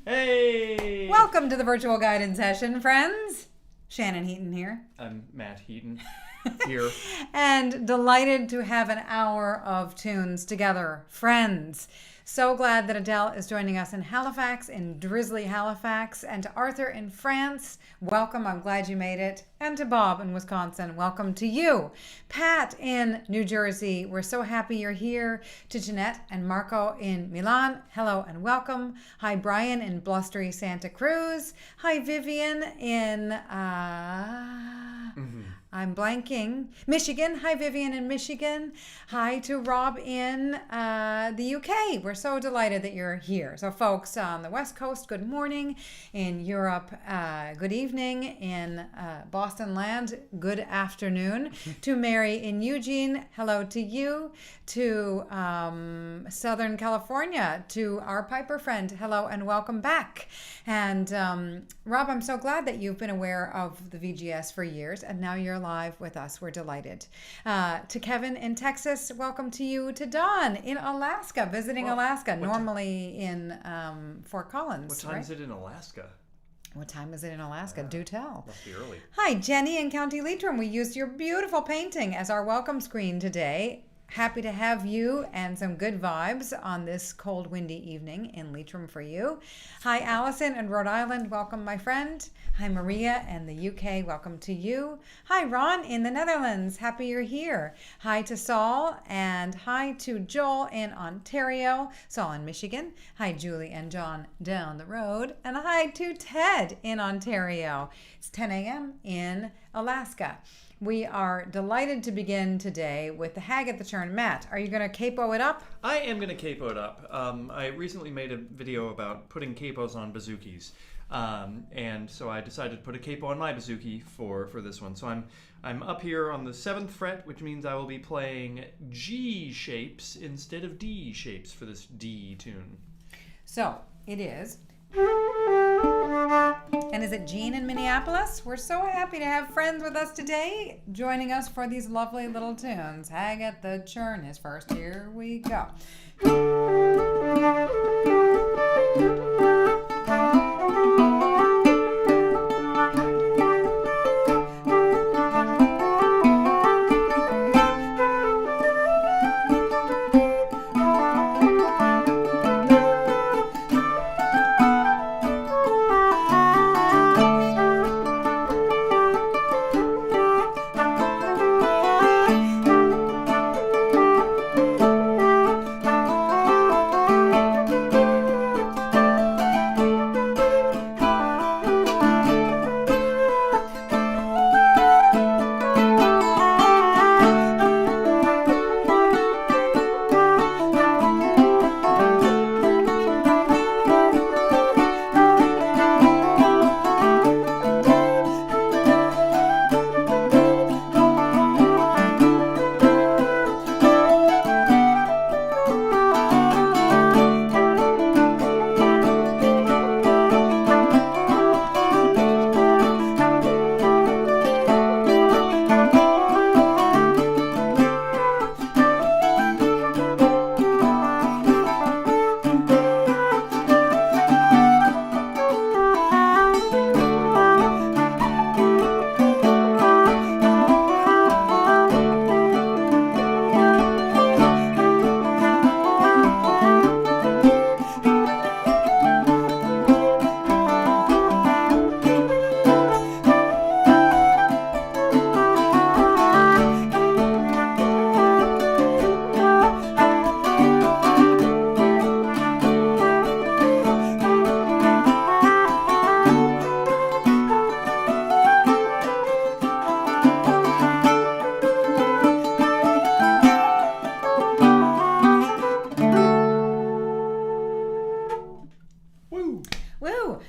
Hey! Welcome to the virtual guidance session, friends. Shannon Heaton here. I'm Matt Heaton here. And delighted to have an hour of tunes together, friends. So glad that Adele is joining us in Halifax, in drizzly Halifax, and to Arthur in France. Welcome, I'm glad you made it. And to Bob in Wisconsin, welcome to you. Pat in New Jersey, we're so happy you're here. To Jeanette and Marco in Milan, hello and welcome. Hi, Brian in blustery Santa Cruz. Hi, Vivian in, I'm blanking, Michigan. Hi, Vivian in Michigan. Hi to Rob in the UK. We're so delighted that you're here. So folks on the West Coast, good morning. In Europe, good evening. In Boston land, good afternoon. To Mary in Eugene, hello to you. To Southern California, to our Piper friend, hello and welcome back. And Rob, I'm so glad that you've been aware of the VGS for years and now you're live with us. We're delighted. To Kevin in Texas, welcome to you. To Don in Alaska, visiting Alaska, normally in Fort Collins. What time is it in Alaska? What time is it in Alaska? Do tell. Must be early. Hi, Jenny in County Leitrim. We used your beautiful painting as our welcome screen today. Happy to have you and some good vibes on this cold, windy evening in Leitrim for you. Hi, Allison in Rhode Island. Welcome, my friend. Hi, Maria in the UK. Welcome to you. Hi, Ron in the Netherlands. Happy you're here. Hi to Saul and hi to Joel in Ontario. Saul in Michigan. Hi, Julie and John down the road. And hi to Ted in Ontario. It's 10 a.m. in Alaska. We are delighted to begin today with the Hag at the Churn. Matt, are you going to capo it up? I am going to capo it up. I recently made a video about putting capos on bazookies. And so I decided to put a capo on my bazooki for this one. So I'm up here on the 7th fret, which means I will be playing G shapes instead of D shapes for this D tune. So it is. And is it Jean in Minneapolis? We're so happy to have friends with us today, joining us for these lovely little tunes. Hag at the Churn is first. Here we go.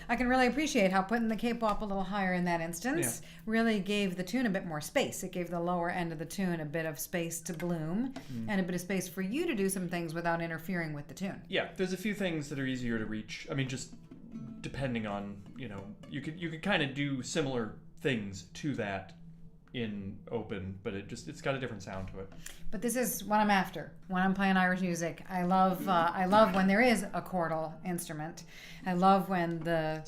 I can really appreciate how putting the capo up a little higher in that instance really gave the tune a bit more space. It gave the lower end of the tune a bit of space to bloom and a bit of space for you to do some things without interfering with the tune. Yeah, there's a few things that are easier to reach. I mean, just depending on, you know, you could kind of do similar things to that in open, but it's got a different sound to it. But this is what I'm after when I'm playing Irish music. I love when there is a chordal instrument. I love when the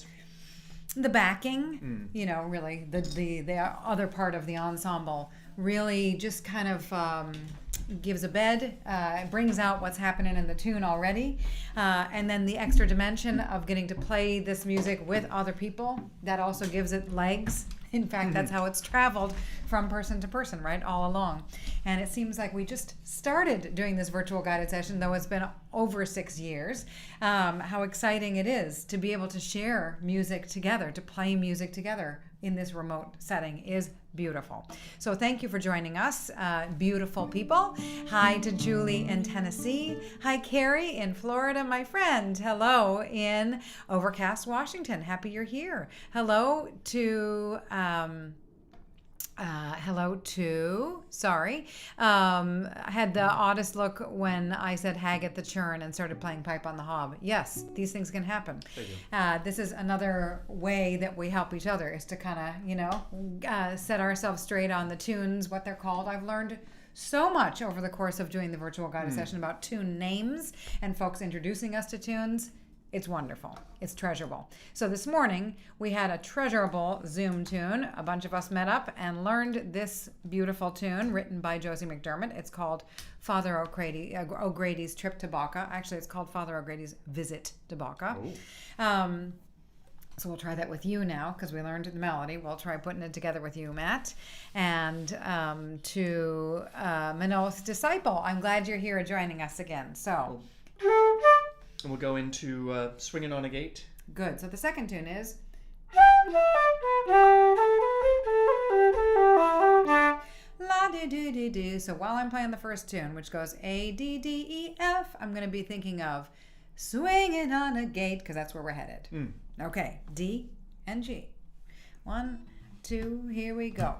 backing, really the other part of the ensemble really just kind of gives a bed, brings out what's happening in the tune already, and then the extra dimension of getting to play this music with other people, that also gives it legs. In fact, that's how it's traveled from person to person, right, all along. And it seems like we just started doing this virtual guided session, though it's been over 6 years. How exciting it is to be able to share music together, to play music together in this remote setting is beautiful. So thank you for joining us, beautiful people. Hi to Julie in Tennessee. Hi, Carrie in Florida, my friend. Hello in Overcast, Washington. Happy you're here. Hello to... I had the oddest look when I said hag at the churn and started playing pipe on the hob. Yes, these things can happen. This is another way that we help each other, is to kind of, set ourselves straight on the tunes, what they're called. I've learned so much over the course of doing the virtual guided session about tune names and folks introducing us to tunes. It's wonderful. It's treasurable. So this morning we had a treasurable Zoom tune. A bunch of us met up and learned this beautiful tune written by Josie McDermott. It's called Father O'Grady's Trip to Bocca. Actually, it's called Father O'Grady's Visit to Bocca. So we'll try that with you now because we learned the melody. We'll try putting it together with you, Matt. And to Manoth's Disciple, I'm glad you're here joining us again. So... And we'll go into Swingin' on a Gate. Good. So the second tune is... La-di-di-di-di. So while I'm playing the first tune, which goes A-D-D-E-F, I'm going to be thinking of swinging on a gate, because that's where we're headed. Okay. D and G. 1, 2, here we go.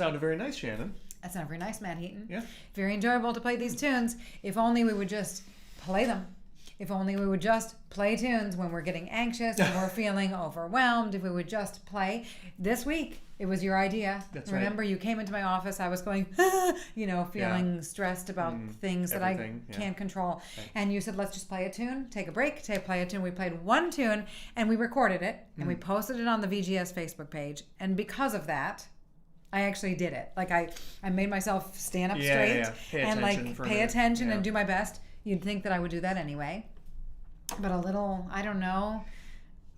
sounded very nice, Shannon. That sounded very nice, Matt Heaton. Yeah. Very enjoyable to play these tunes. If only we would just play them. If only we would just play tunes when we're getting anxious, when we're feeling overwhelmed. If we would just play. This week, it was your idea. That's Remember, you came into my office. I was going, feeling stressed about things that I can't control. Right. And you said, let's just play a tune, take a break, play a tune. We played one tune, and we recorded it, and we posted it on the VGS Facebook page. And because of that, I actually did it. Like I made myself stand up straight and pay attention and do my best. You'd think that I would do that anyway. But a little, I don't know,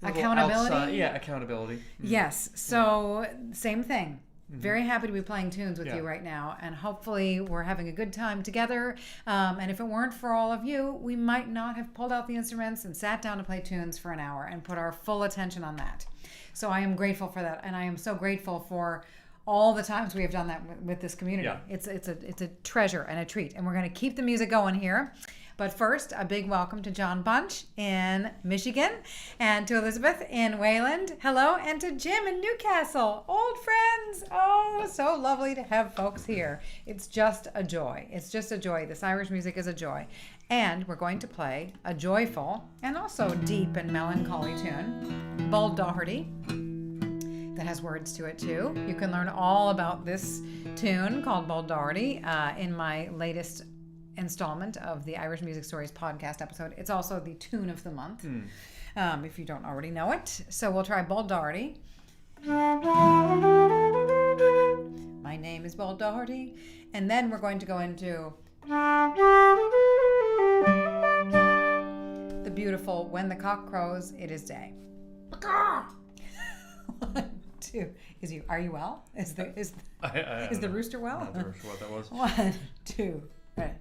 accountability. Accountability. Yes. So same thing. Very happy to be playing tunes with you right now. And hopefully we're having a good time together. And if it weren't for all of you, we might not have pulled out the instruments and sat down to play tunes for an hour and put our full attention on that. So I am grateful for that. And I am so grateful for all the times we have done that with this community. Yeah. It's a treasure and a treat. And we're going to keep the music going here. But first, a big welcome to John Bunch in Michigan and to Elizabeth in Wayland. Hello, and to Jim in Newcastle. Old friends. Oh, so lovely to have folks here. It's just a joy. It's just a joy. This Irish music is a joy. And we're going to play a joyful and also deep and melancholy tune, Bold Doherty, that has words to it too. You can learn all about this tune called Bold Doherty in my latest installment of the Irish Music Stories podcast episode. It's also the tune of the month, if you don't already know it. So we'll try Bold Doherty. My name is Bold Doherty. And then we're going to go into the beautiful When the Cock Crows, It Is Day. 1, 2. Are you well? Is the rooster well? I'm not sure what that was. 1, 2. Right.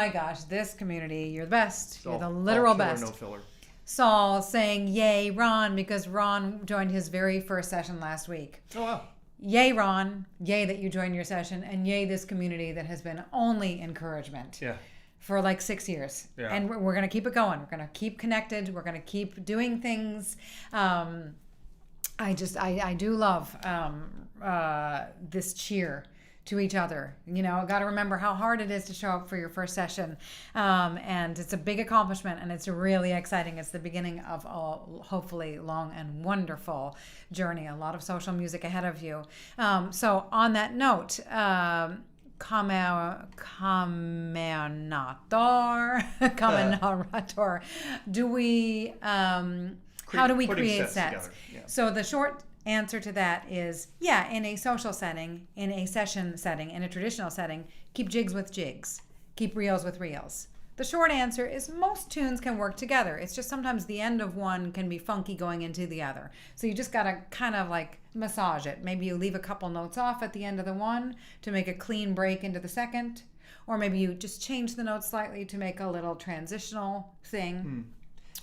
my gosh, this community, you're the best. You're the All literal killer, best. No filler. Saul saying, yay, Ron, because Ron joined his very first session last week. Oh, wow. Yay, Ron. Yay that you joined your session. And yay, this community that has been only encouragement. Yeah. For like 6 years. Yeah. And we're going to keep it going. We're going to keep connected. We're going to keep doing things. I do love this cheer to each other. You know, got to remember how hard it is to show up for your first session. And it's a big accomplishment, and it's really exciting. It's the beginning of a hopefully long and wonderful journey. A lot of social music ahead of you. So on that note, Commentator. Do we, how do we create sets? Yeah. So the short answer to that is, yeah, in a social setting, in a session setting, in a traditional setting, keep jigs with jigs, keep reels with reels. The short answer is most tunes can work together. It's just sometimes the end of one can be funky going into the other. So you just got to kind of like massage it. Maybe you leave a couple notes off at the end of the one to make a clean break into the second. Or maybe you just change the notes slightly to make a little transitional thing.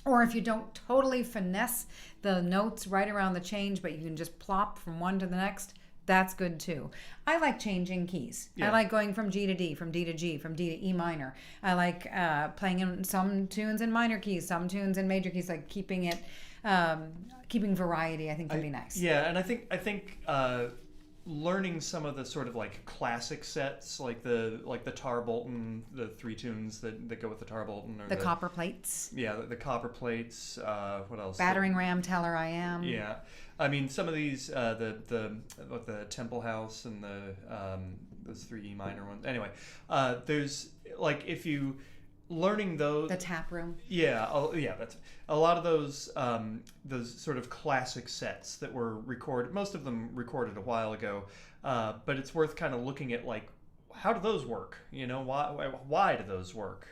Or if you don't totally finesse the notes right around the change, but you can just plop from one to the next, that's good too. I like changing keys. Yeah. I like going from G to D, from D to G, from D to E minor. I like playing in some tunes in minor keys, some tunes in major keys, like keeping it, keeping variety, I think can be nice. Yeah, and I think learning some of the sort of like classic sets, like the Tar Bolton, the 3 tunes that go with the Tar Bolton, or the copper plates. Yeah, the copper plates. What else? Battering Ram, Teller I Am. Yeah, I mean some of these the Temple House and those 3 E minor ones. Anyway, there's like if you learning those, the Tap Room. Yeah, that's a lot of those sort of classic sets that were recorded. Most of them recorded a while ago, but it's worth kind of looking at like how do those work? You know, why do those work?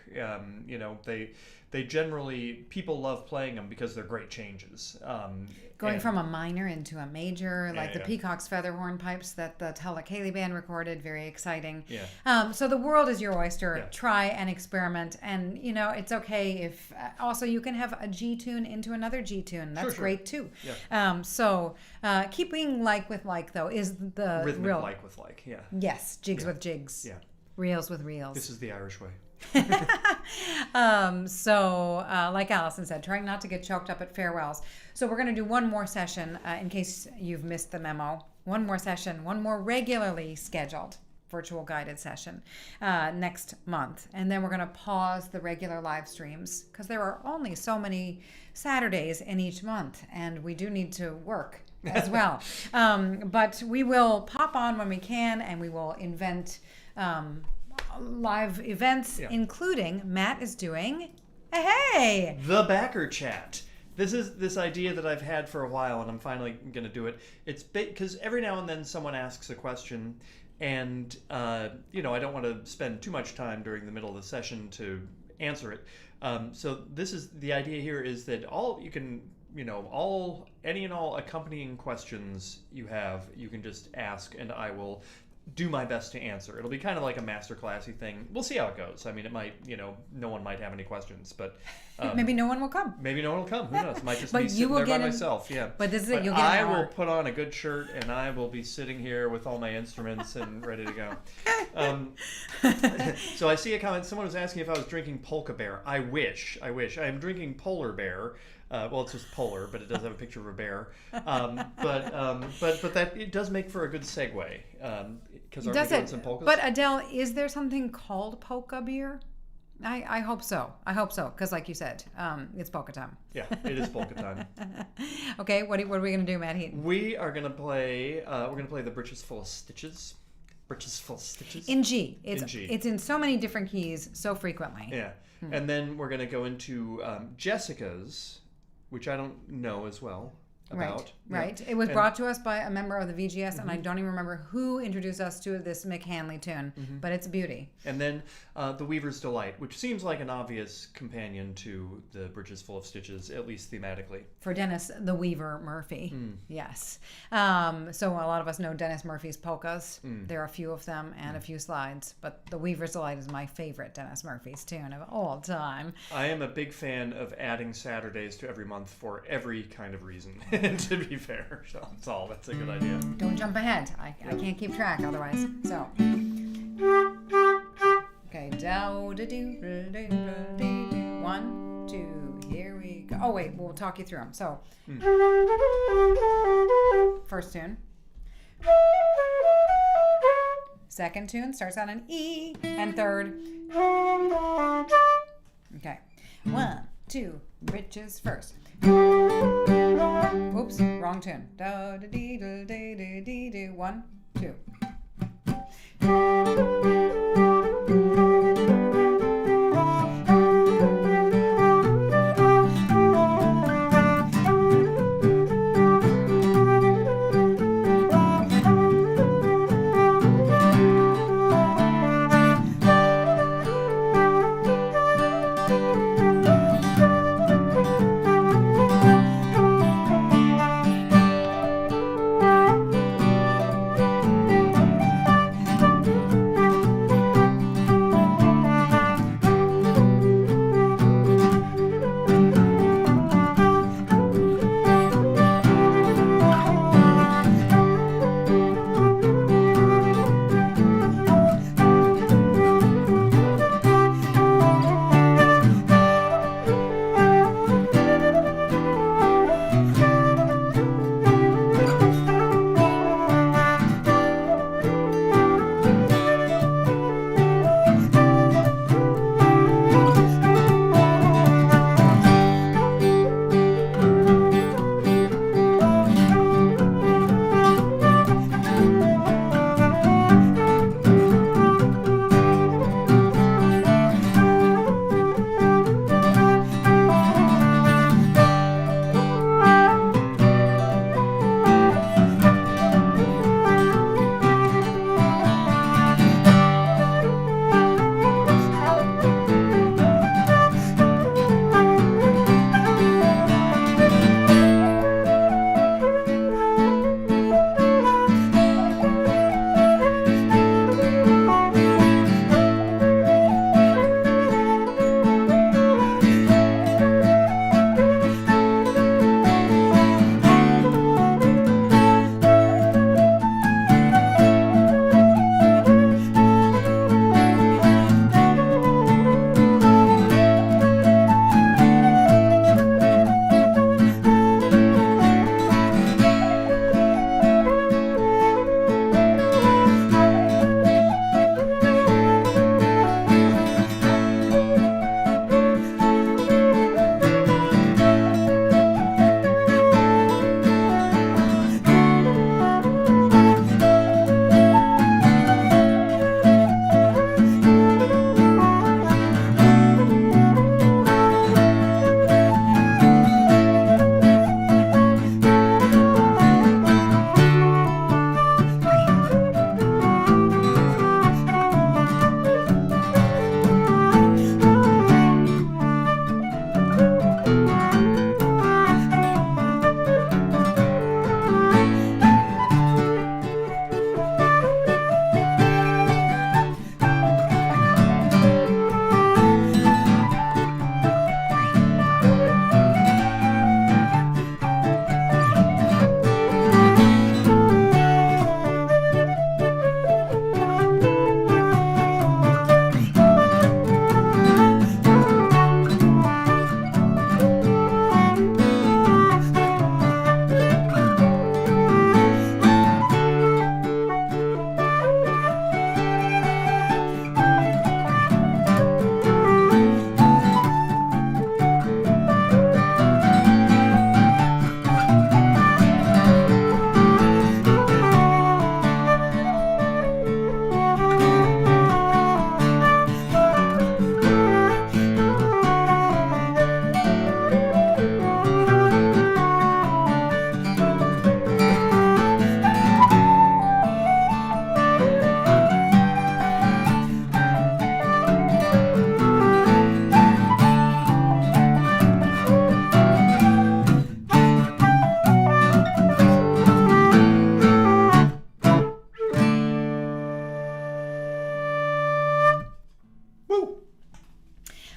You know, they generally, people love playing them because they're great changes. Going from a minor into a major, like the yeah. Peacock's feather hornpipes that the Telekali band recorded, very exciting. Yeah. So the world is your oyster. Yeah. Try and experiment, and you know it's okay if also you can have a G tune into another G tune. That's Sure. great too. Yeah. So keeping like with like though is the Rhythmic real like with like. Yeah. yes, jigs Yeah. with jigs. Yeah. Reels with reels. This is the Irish way. Like Allison said, trying not to get choked up at farewells. So we're going to do one more session in case you've missed the memo. One more session, one more regularly scheduled virtual guided session next month. And then we're going to pause the regular live streams because there are only so many Saturdays in each month and we do need to work as well. But we will pop on when we can and we will invent live events, Yeah. including Matt is doing hey The backer chat. This is this idea that I've had for a while, and I'm finally going to do it. It's because every now and then someone asks a question, and you know I don't want to spend too much time during the middle of the session to answer it. So this is the idea here is that any and all accompanying questions you have, you can just ask, and I will do my best to answer. It'll be kind of like a masterclassy thing. We'll see how it goes. I mean, it might, no one might have any questions, but maybe no one will come. Maybe no one will come. Who knows? Might just But be you sitting will there by get an- myself. Yeah. But this is it. But You'll get I an hour. will put on a good shirt and I will be sitting here with all my instruments and ready to go. So I see a comment. Someone was asking if I was drinking Polka Bear. I wish. I am drinking Polar Bear. Well, it's just polar, but it does have a picture of a bear. But that it does make for a good segue. Because Does doing it? some polkas? But Adele, is there something called polka beer? I hope so. I hope so, because like you said, it's polka time. Yeah, it is polka time. Okay, what are we gonna do, Matt Heaton? We are gonna play. We're gonna play the Britches Full of Stitches. Britches Full of Stitches. In G. In G. It's in so many different keys so frequently. Yeah, and then we're gonna go into Jessica's, which I don't know as well. about. Right. It was brought to us by a member of the VGS, and I don't even remember who introduced us to this Mick Hanley tune, but it's a beauty. And then The Weaver's Delight, which seems like an obvious companion to the Britches Full of Stitches, at least thematically. For Dennis the Weaver Murphy. Yes. So a lot of us know Dennis Murphy's polkas. There are a few of them and a few slides, but The Weaver's Delight is my favorite Dennis Murphy's tune of all time. I am a big fan of adding Saturdays to every month for every kind of reason, to be fair. So that's a good idea. Don't jump ahead. I can't keep track otherwise. So. Okay. One, two, here we go. Oh, wait. We'll talk you through them. So. First tune. Second tune starts on an E. And third. Okay. 1, 2, Britches first. Oops, wrong tune. Da da dee da dee dee dee dee. 1, 2.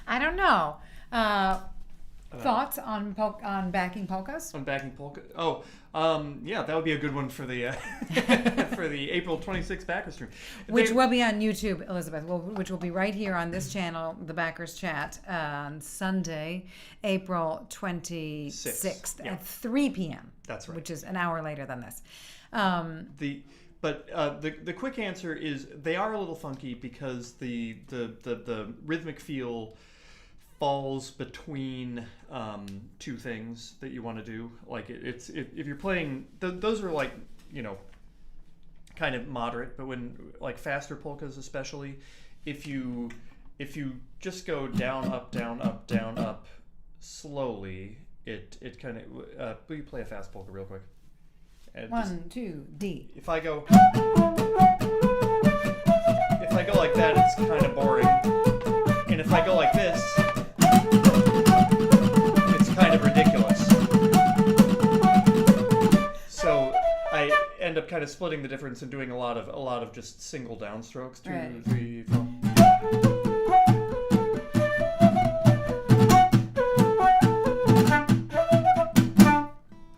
I don't know. Thoughts on backing polkas? On backing polka? Oh, yeah, that would be a good one for the for the April 26th backer stream. Which will be on YouTube, Elizabeth, which will be right here on this channel, the Backers Chat, on Sunday, April 26th Yeah. at 3 p.m. That's right. Which is an hour later than this. The quick answer is they are a little funky because the rhythmic feel falls between two things that you want to do. Like if you're playing, those are like, you know, kind of moderate, but when like faster polkas especially, if you just go down up down up down up slowly, it kind of will you play a fast polka real quick? And 1, 2, D. If I go like that, it's kind of boring, and if I go like this, it's kind of ridiculous. So I end up kind of splitting the difference and doing a lot of just single downstrokes. 2, Right. 3, 4.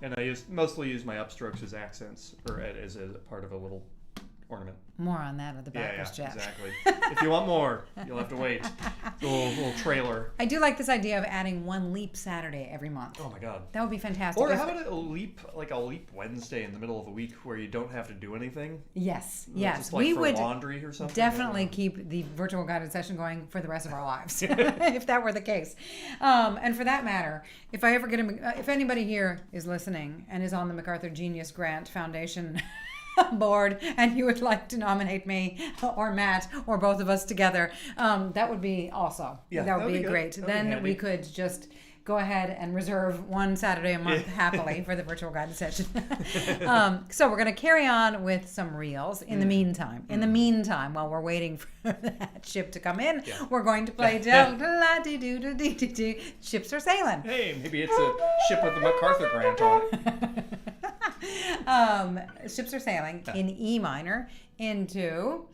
And I mostly use my upstrokes as accents or as a part of a little ornament. More on that at the Backers Chat. Exactly. If you want more, you'll have to wait. It's a little trailer. I do like this idea of adding one Leap Saturday every month. Oh my God. That would be fantastic. Or how about a leap Wednesday in the middle of a week where you don't have to do anything? Yes. Just like We for would laundry or something. definitely keep the virtual guided session going for the rest of our lives, if that were the case. And for that matter, if I ever get if anybody here is listening and is on the MacArthur Genius Grant Foundation board and you would like to nominate me or Matt or both of us together, that would be also. Yeah, that would be good. great. That'd be Then handy. we could just go ahead and reserve one Saturday a month happily for the virtual guided session. So we're going to carry on with some reels in the meantime. In the meantime, while we're waiting for that ship to come in, we're going to play Ships Are Sailing. Hey, maybe it's a ship with the MacArthur Grant on it. Ships Are Sailing in E minor into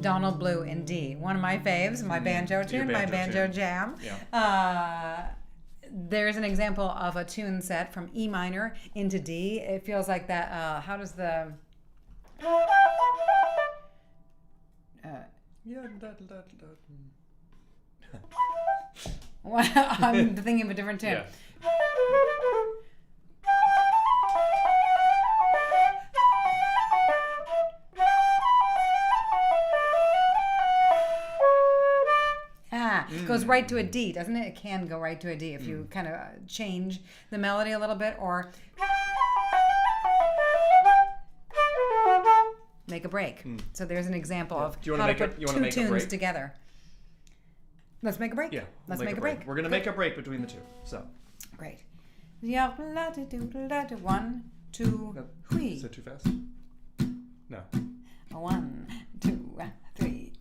Donald Blue in D. One of my faves, my banjo tune, my banjo tune. jam. Yeah. There's an example of a tune set from E minor into D. It feels like that. How does the... I'm thinking of a different tune. Yeah. Goes right to a D, doesn't it? It can go right to a D if you kind of change the melody a little bit or make a break. So there's an example of how to put two tunes together. Let's make a break. Yeah. Let's make a break. We're going to make a break between the two. So. Great. 1, 2, 3. Is that too fast? No. 1, 2, 3.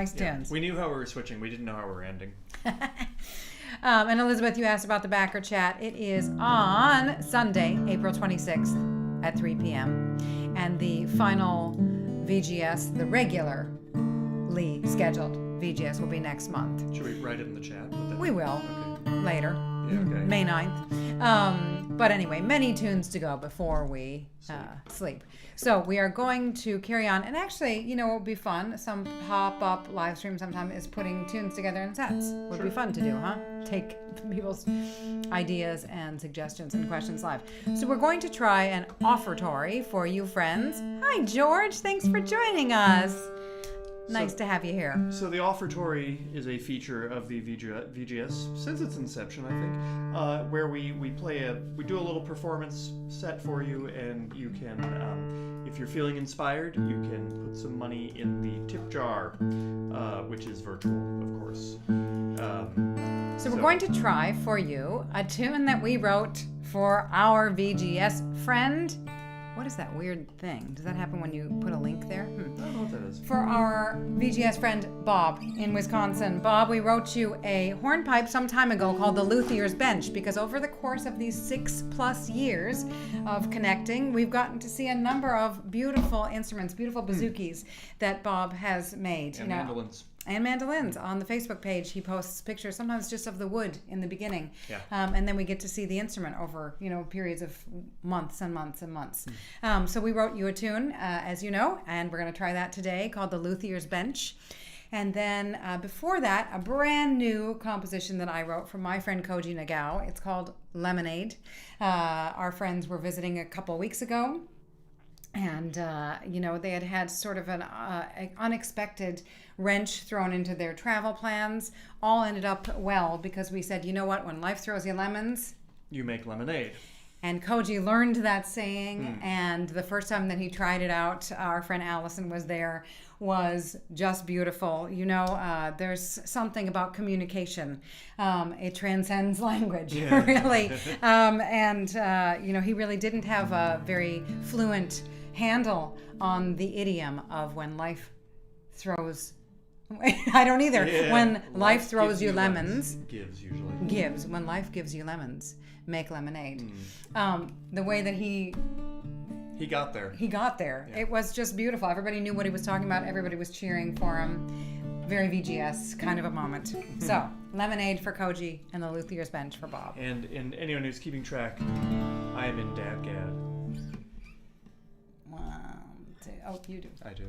Nice tunes. We knew how we were switching. We didn't know how we were ending. And Elizabeth, you asked about the backer chat. It is on Sunday, April 26th at 3 p.m. And the final VGS, the regularly scheduled VGS, will be next month. Should we write it in the chat? We will. Okay. Later. Yeah, okay. May 9th. But anyway, many tunes to go before we sleep. So we are going to carry on. And actually, you know what would be fun? Some pop-up live stream sometime is putting tunes together in sets. Would be fun to do, huh? Take people's ideas and suggestions and questions live. So we're going to try an offertory for you friends. Hi, George. Thanks for joining us. Nice to have you here. So the Offertory is a feature of the VGS since its inception, I think, where we do a little performance set for you, and you can, if you're feeling inspired, you can put some money in the tip jar, which is virtual, of course. So we're going to try for you a tune that we wrote for our VGS friend. What is that weird thing? Does that happen when you put a link there? I don't know what that is. For our VGS friend Bob in Wisconsin. Bob, we wrote you a hornpipe some time ago called the Luthier's Bench, because over the course of these 6+ years of connecting, we've gotten to see a number of beautiful instruments, beautiful bazookies that Bob has made. And mandolins. And mandolins. On the Facebook page, he posts pictures, sometimes just of the wood in the beginning. Yeah. And then we get to see the instrument over, periods of months and months and months. So we wrote you a tune, as you know, and we're going to try that today, called the Luthier's Bench. And then before that, a brand new composition that I wrote for my friend Koji Nagao. It's called Lemonade. Our friends were visiting a couple weeks ago. And, they had sort of an unexpected wrench thrown into their travel plans. All ended up well because we said, you know what, when life throws you lemons, you make lemonade. And Koji learned that saying, and the first time that he tried it out, our friend Allison was there, was just beautiful. There's something about communication. It transcends language, really. He really didn't have a very fluent handle on the idiom of when life throws... I don't either. Yeah. When life throws you lemons... Gives, usually. Gives. When life gives you lemons, make lemonade. The way that he got there. Yeah. It was just beautiful. Everybody knew what he was talking about. Everybody was cheering for him. Very VGS kind of a moment. So, lemonade for Koji and the Luthier's Bench for Bob. And anyone who's keeping track, I am in Dadgad. 1, 2. Oh, you do. I do.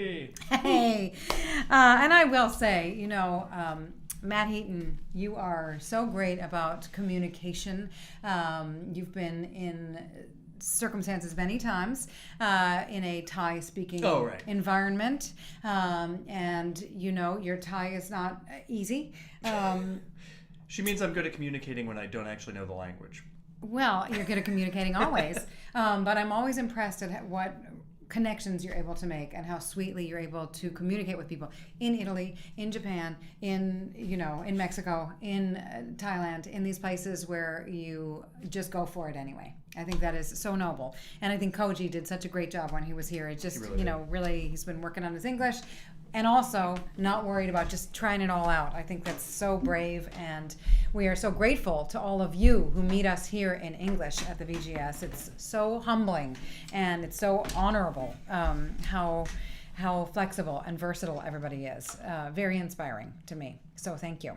Hey. Hey. And I will say, Matt Heaton, you are so great about communication. You've been in circumstances many times in a Thai speaking environment, and your Thai is not easy. She means I'm good at communicating when I don't actually know the language. Well, you're good at communicating always, but I'm always impressed at what connections you're able to make and how sweetly you're able to communicate with people in Italy, in Japan, in Mexico, in Thailand, in these places where you just go for it anyway. I think that is so noble. And I think Koji did such a great job when he was here. It just, really, he's been working on his English and also not worried about just trying it all out. I think that's so brave, and we are so grateful to all of you who meet us here in English at the VGS. It's so humbling and it's so honorable how flexible and versatile everybody is. Very inspiring to me. So thank you.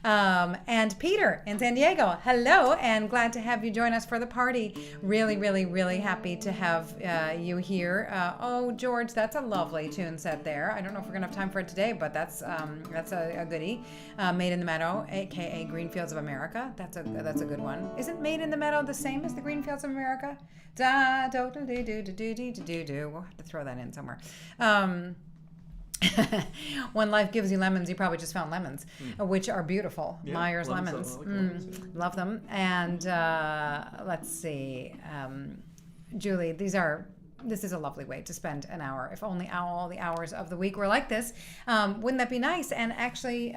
And Peter in San Diego, hello, and glad to have you join us for the party. Really, really, really happy to have you here. Oh, George, that's a lovely tune set there. I don't know if we're gonna have time for it today, but that's a goodie. Maid in the Meadow, aka Green Fields of America. That's a good one. Isn't Maid in the Meadow the same as the Green Fields of America? Da do do do do do do do do. We'll have to throw that in somewhere. When life gives you lemons, you probably just found lemons, which are beautiful. Yeah, Meyer's lemons. Love them. And let's see. Julie, this is a lovely way to spend an hour. If only all the hours of the week were like this. Wouldn't that be nice? And actually,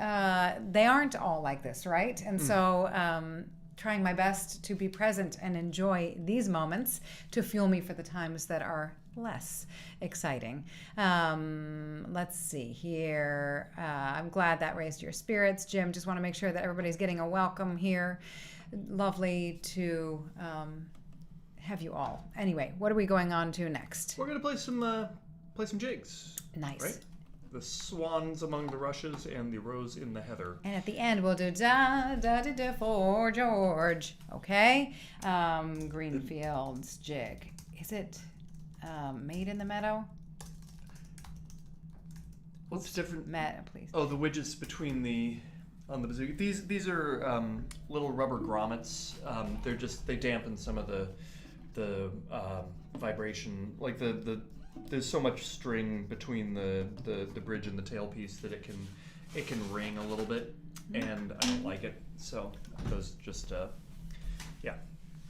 they aren't all like this, right? And so trying my best to be present and enjoy these moments to fuel me for the times that are less exciting. Let's see here. I'm glad that raised your spirits, Jim. Just want to make sure that everybody's getting a welcome here. Lovely to have you all. Anyway, what are we going on to next? We're gonna play some jigs. Nice. Right? The Swans among the rushes and the rose in the heather. And at the end, we'll do da da da da for George. Okay. Greenfields jig. Is it Maid in the Meadow? What's different? Matt, please. Oh, the widgets on the bazooka. These are little rubber grommets. They dampen some of the vibration. Like there's so much string between the bridge and the tailpiece that it can ring a little bit, and I don't like it. So those just there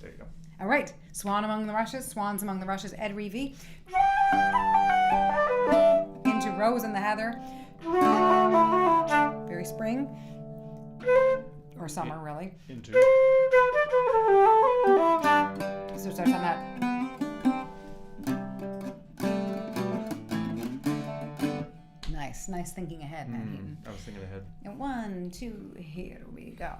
you go. All right, Swans among the rushes, Ed Reevy. Into Rose in the Heather. Very spring. Or summer, really. Into. So it starts on that. Nice thinking ahead, Matt Heaton. I was thinking ahead. And 1, 2, here we go.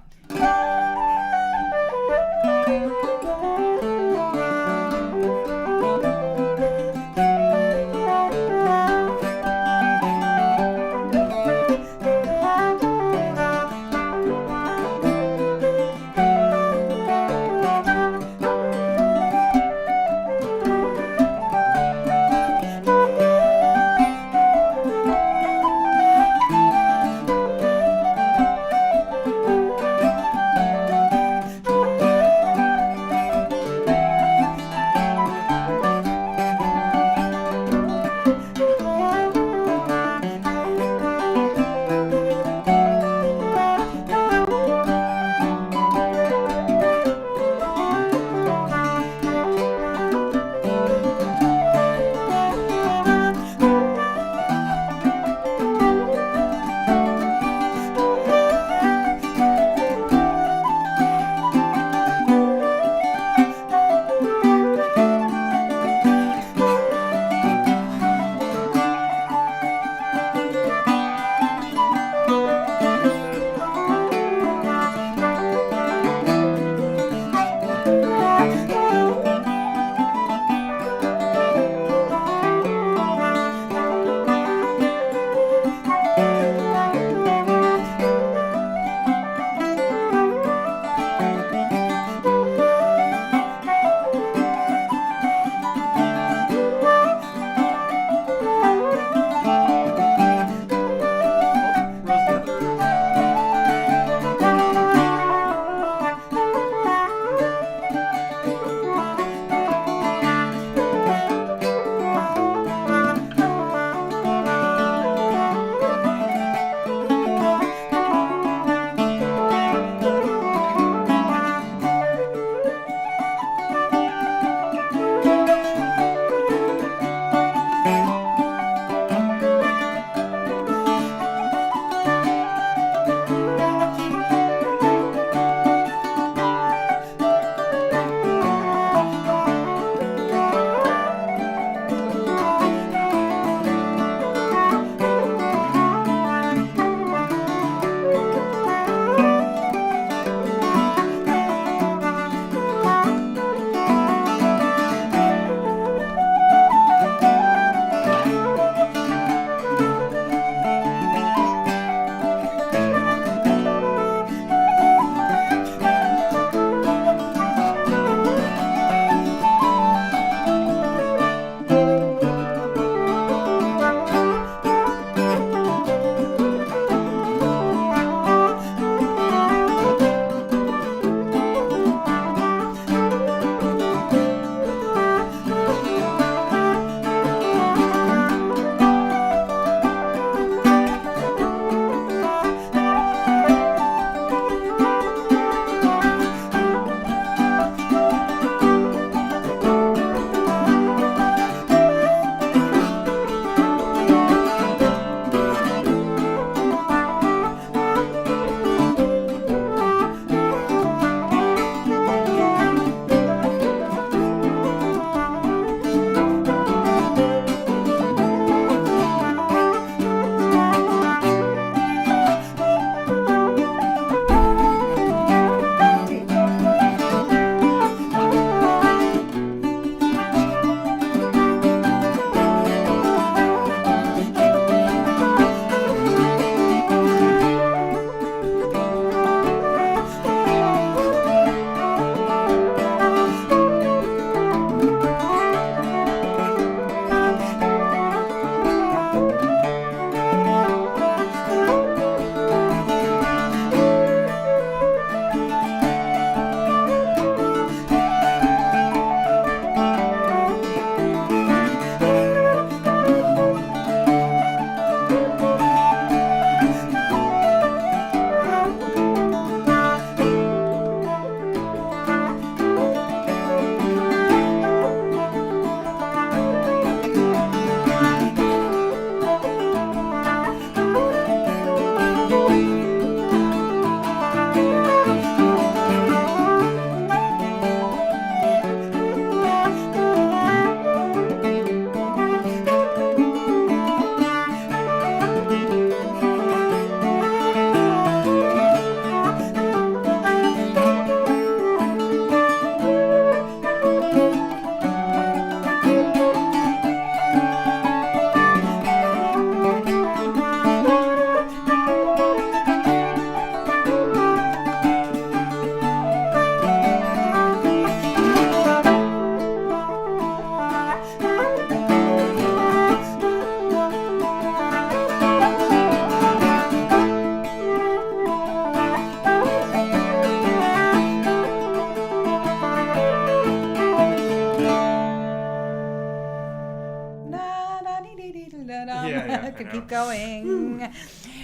Could keep going.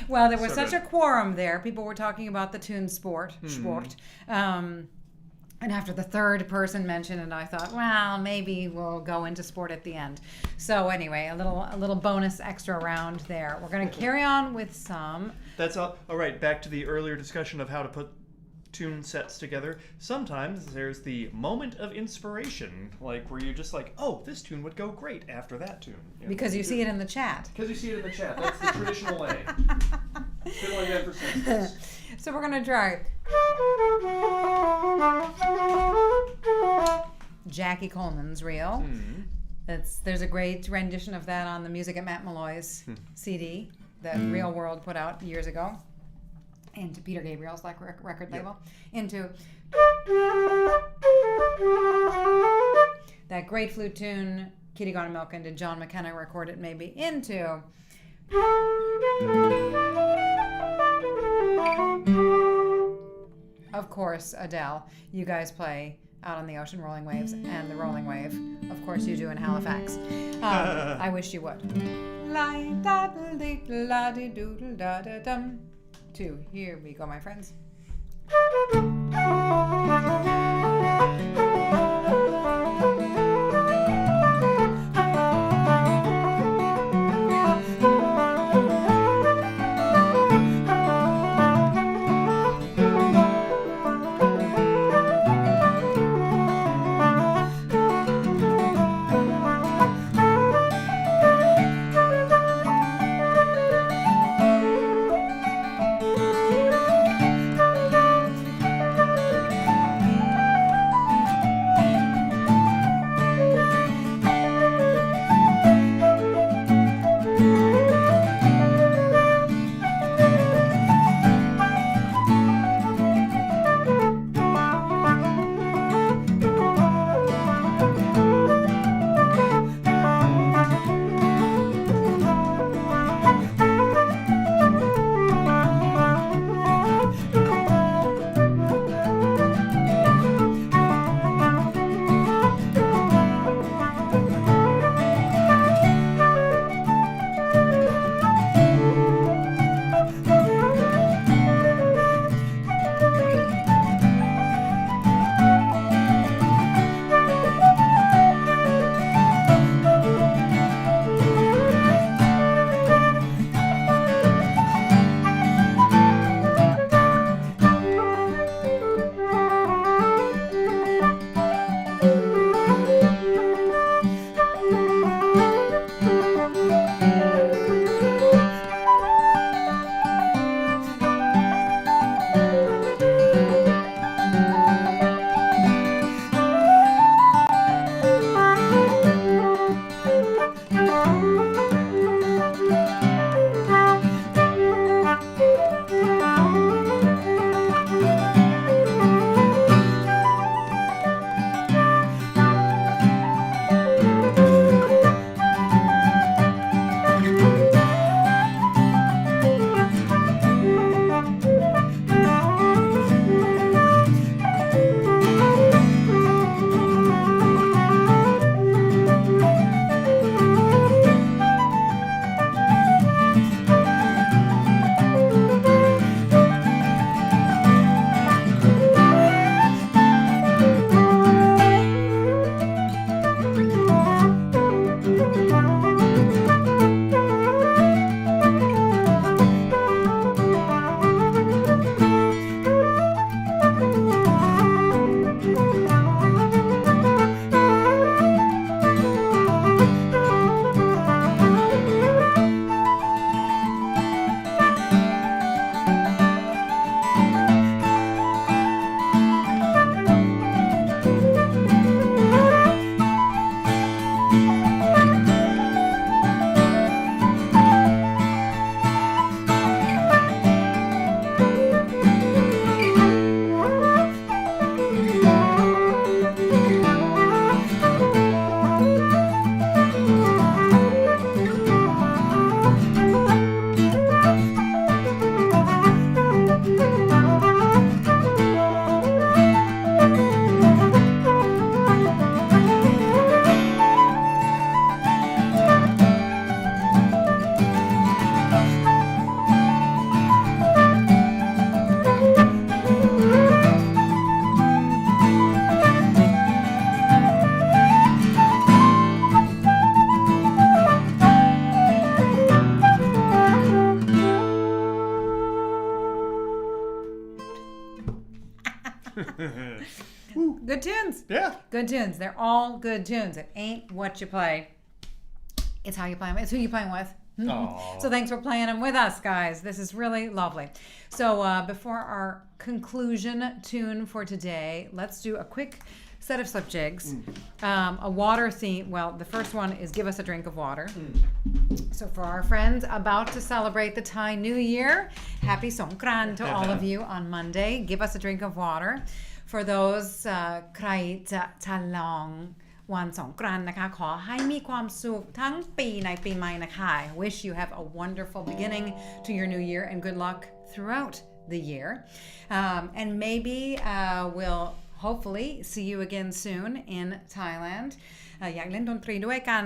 Well, there was So such a quorum there. People were talking about the tune Sport. And after the third person mentioned it, I thought, well, maybe we'll go into sport at the end. So anyway, a little bonus extra round there. We're going to carry on with some. That's all right, back to the earlier discussion of how to put tune sets together. Sometimes there's the moment of inspiration, like where you're just like, oh, this tune would go great after that tune. Because you see it in the chat. Because you see it in the chat. That's the traditional way. Been like that for centuries. So we're going to try Jackie Coleman's Reel. There's a great rendition of that on the Music at Matt Malloy's CD that Real World put out years ago. Into Peter Gabriel's record label. Into that great flute tune, Kitty Gone Milk, did John McKenna record it maybe? Into of course, Adele. You guys play Out on the Ocean, Rolling Waves, and the Rolling Wave. Of course you do in Halifax. I wish you would. Two. Here we go, my friends. Good tunes. Yeah. Good tunes. They're all good tunes. It ain't what you play. It's how you play them. It's who you playing with. Aww. So thanks for playing them with us, guys. This is really lovely. So before our conclusion tune for today, let's do a quick set of slip jigs. A water theme. Well, the first one is Give Us a Drink of Water. So for our friends about to celebrate the Thai New Year, happy Songkran to all of you on Monday. Give us a drink of water. For those ใครจะฉลองวันสงกรานต์นะคะขอให้มีความสุขทั้งปีในปีใหม่นะคะ I wish you have a wonderful beginning to your new year and good luck throughout the year. And maybe we'll hopefully see you again soon in Thailand. อยากเล่นดนตรีด้วยกัน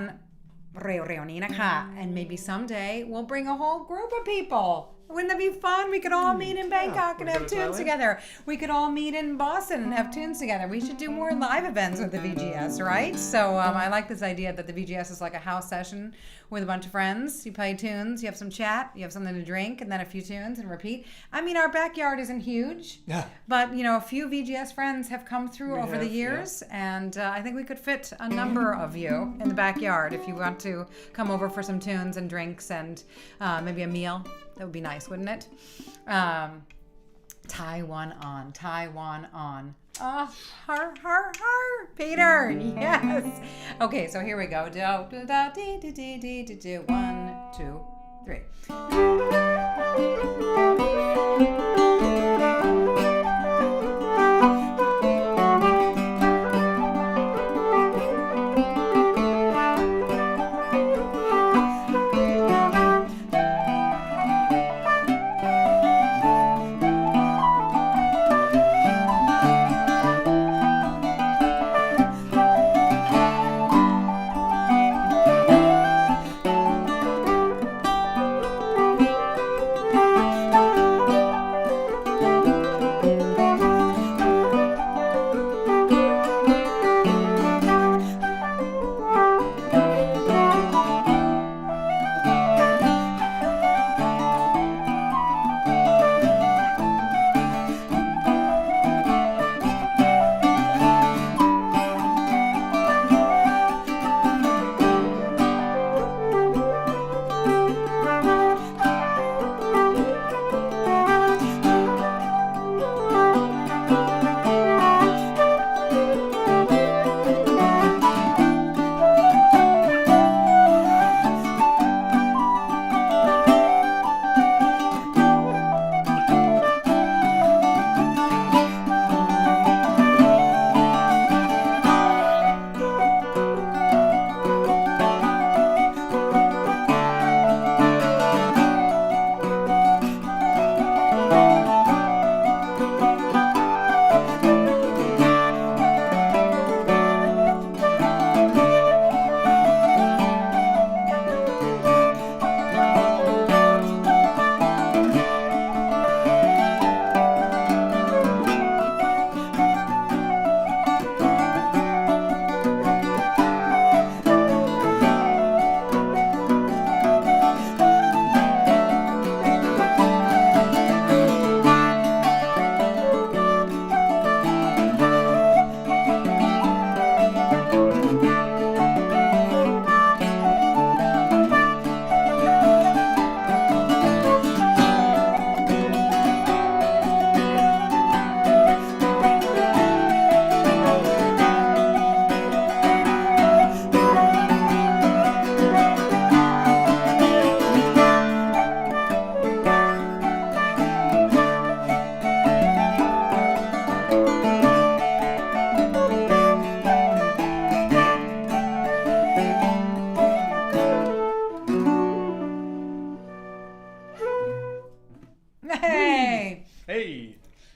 เร็วๆนี้นะคะ And maybe someday we'll bring a whole group of people. Wouldn't that be fun? We could all meet in Bangkok and have tunes together. We could all meet in Boston and have tunes together. We should do more live events with the VGS, right? So I like this idea that the VGS is like a house session with a bunch of friends. You play tunes, you have some chat, you have something to drink, and then a few tunes and repeat. I mean, our backyard isn't huge, but a few VGS friends have come through over the years, and I think we could fit a number of you in the backyard if you want to come over for some tunes and drinks and maybe a meal. That would be nice, wouldn't it? Taiwan on. Oh, har, har, har. Peter, yes. Okay, so here we go. Do, do, da, dee, dee, dee, dee, dee, dee. 1, 2, 3.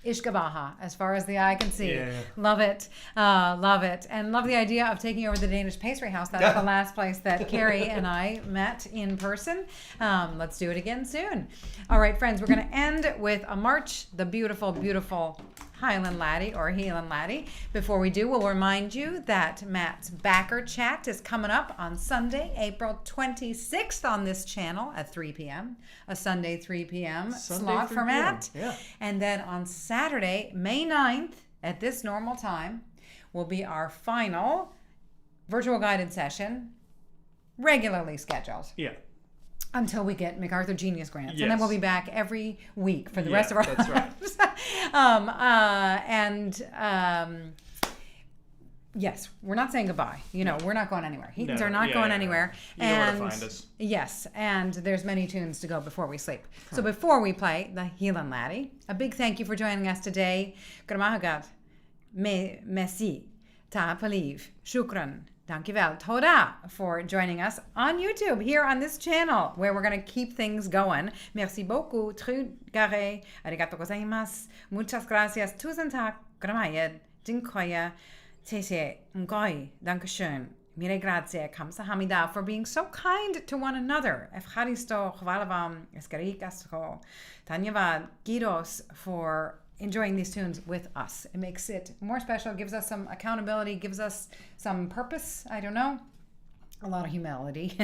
Ishkabaha, as far as the eye can see. Yeah. Love it. Love it. And love the idea of taking over the Danish Pastry House. That's the last place that Carrie and I met in person. Let's do it again soon. All right, friends, we're going to end with a march, the beautiful, beautiful Highland Laddie or Hieland Laddie. Before we do, we'll remind you that Matt's Backer Chat is coming up on Sunday, April 26th on this channel at 3 p.m. A Sunday 3 p.m. slot for Matt. Yeah. And then on Saturday, May 9th, at this normal time will be our final virtual guided session, regularly scheduled. Yeah. Until we get MacArthur Genius Grants. Yes. And then we'll be back every week for the rest of our that's lives. Yes, we're not saying goodbye. We're not going anywhere. Heatons are not going anywhere. You know where to find us. Yes, and there's many tunes to go before we sleep. So before we play the Hieland Laddie, a big thank you for joining us today. Gramahagad, Messi, Ta Paliv, Shukran, Dankjewel, Toda for joining us on YouTube here on this channel where we're going to keep things going. Merci beaucoup, Tru Gare, Arigato gozaimasu, muchas gracias, tusen tak, Gramayed, Dinkoya, Tese, Ngoi, Dankeschön, Mire grazie, Kamsahamida for being so kind to one another. Efcharisto, Chvalavam, Eskarikasko, Tanyavad, Giros for enjoying these tunes with us. It makes it more special, gives us some accountability, gives us some purpose, I don't know, a lot of humility.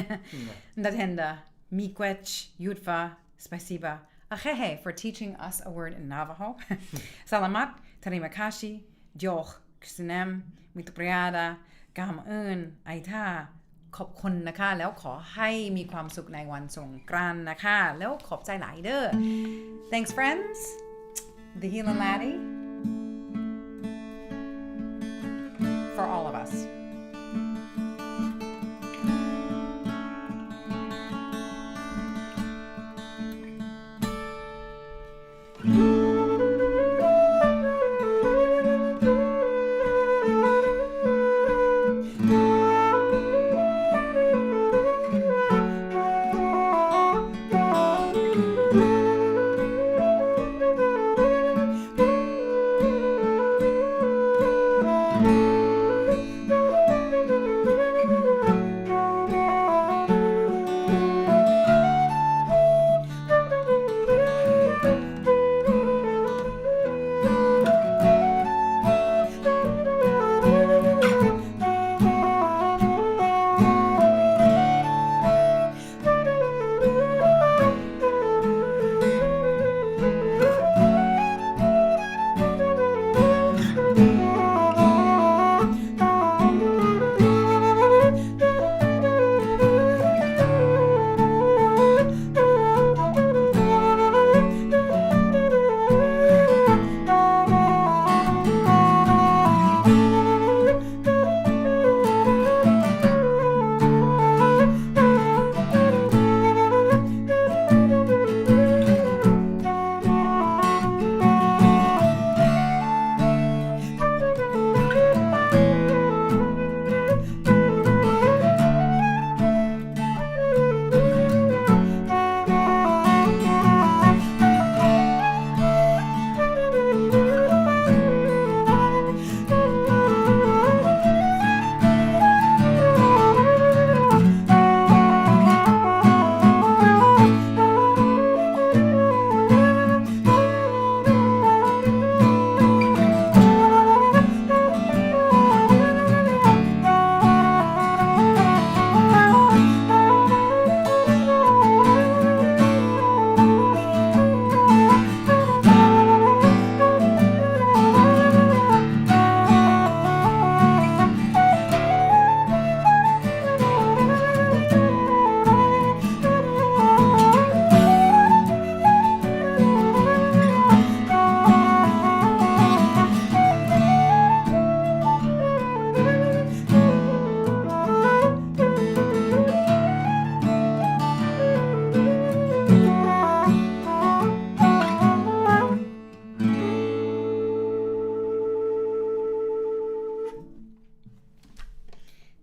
Ndatenda, Mikwech, Yudva, Spasiba, Achehe for teaching us a word in Navajo. Salamat, Tarimakashi, Joch, Ksinem, Mitupriada, Gam Un, Aita, ขอบคุณนะคะแล้วขอให้มีความสุขในวันสงกรานต์นะคะแล้วขอบใจหลายเด้อ Thanks friends. The Hieland Laddie for all of us.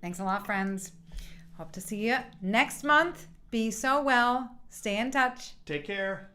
Thanks a lot, friends. Hope to see you next month. Be so well. Stay in touch. Take care.